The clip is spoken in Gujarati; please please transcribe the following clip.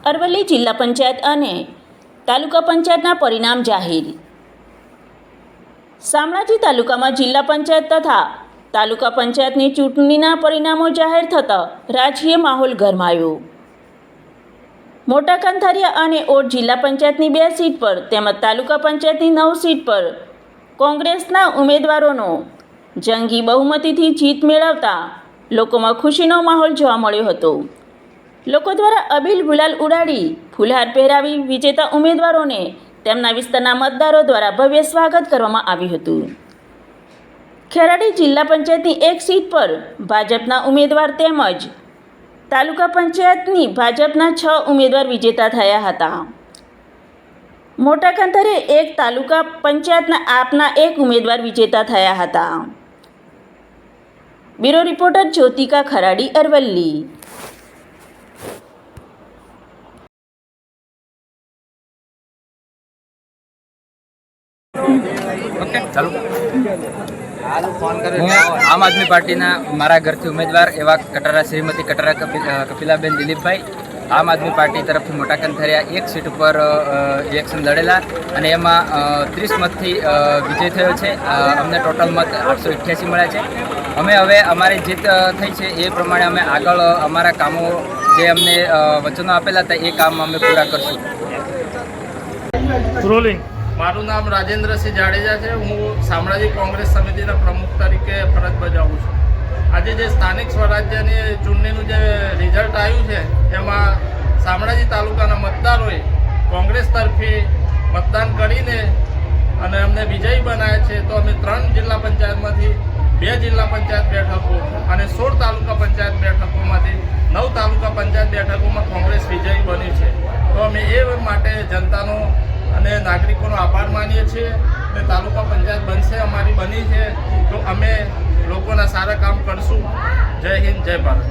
અરવલ્લી જિલ્લા પંચાયત અને તાલુકા પંચાયતના પરિણામ જાહેર. શામળાજી તાલુકામાં જિલ્લા પંચાયત તથા તાલુકા પંચાયતની ચૂંટણીના પરિણામો જાહેર થતાં રાજકીય માહોલ ગરમાયો. મોટા કંથારિયા અને ઓડ જિલ્લા પંચાયતની 2 સીટ પર તેમજ તાલુકા પંચાયતની 9 સીટ પર કોંગ્રેસના ઉમેદવારોનો જંગી બહુમતીથી જીત મેળવતા લોકોમાં ખુશીનો માહોલ જોવા મળ્યો હતો. લોકો દ્વારા અબીલ ગુલાલ ઉડાડી ફૂલહાર પહેરાવી વિજેતા ઉમેદવારોને તેમના વિસ્તારના મતદારો દ્વારા ભવ્ય સ્વાગત કરવામાં આવ્યું હતું. ખેરાડી જિલ્લા પંચાયતની 1 સીટ પર ભાજપના ઉમેદવાર તેમજ તાલુકા પંચાયતની ભાજપના 6 ઉમેદવાર વિજેતા થયા હતા. મોટા કંથારે 1 તાલુકા પંચાયતના આપના 1 ઉમેદવાર વિજેતા થયા હતા. Bureau reporter Jyothika Kharadi, Aravalli. Okay ચાલો. હું આમ આદમી પાર્ટીના મારા ઘરથી ઉમેદવાર એવા કટારા શ્રીમતી કટારા કપિલાબેન દિલીપભાઈ આમ આદમી પાર્ટી તરફથી મોટા કંથારિયા 1 સીટ ઉપર ઇલેક્શન લડેલા અને એમાં 30 મતથી વિજય થયો છે. અમને ટોટલ મત 888 મળ્યા છે. અમે હવે અમારી જીત થઈ છે એ પ્રમાણે અમે આગળ અમારા કામો જે અમને વચનો આપેલા હતા એ કામ અમે પૂરા કરશું. રોલિંગ. મારું નામ રાજેન્દ્રસિંહ જાડેજા છે. હું શામળાજી કોંગ્રેસ સમિતિના પ્રમુખ તરીકે ફરજ બજાવું છું. આજે જે સ્થાનિક સ્વરાજ્યની ચૂંટણીનું જે રિઝલ્ટ આવ્યું છે એમાં શામળાજી તાલુકાના મતદારોએ કોંગ્રેસ તરફી મતદાન કરીને અને અમને વિજયી બનાવ્યા છે. તો અમે 3 જિલ્લા પંચાયતમાંથી 2 જિલ્લા પંચાયત બેઠકો અને 16 તાલુકા પંચાયત બેઠકોમાંથી 9 તાલુકા પંચાયત બેઠકોમાં કોંગ્રેસ વિજયી બની છે. તો અમે એ માટે જનતાનો અને નાગરિકોનો આભાર માનીએ છીએ. અને તાલુકા પંચાયત બનશે અમારી બની છે તો અમે લોકોના સારા કામ કરશું. જય હિન્દ, જય ભારત.